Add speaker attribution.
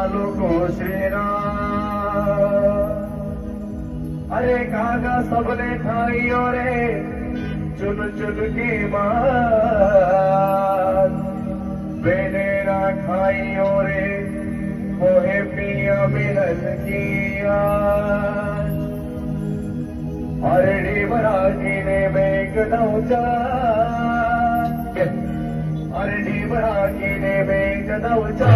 Speaker 1: लालू को श्री राम। अरे कागा सबने ठाइयो रे चुन चुन के बात, बेनेरा खाइयो रे मोहे पिया मिलन किया। अरे ढीबराजी ने बेग नौचा, अरे ढीबराजी ने बेग नौचा।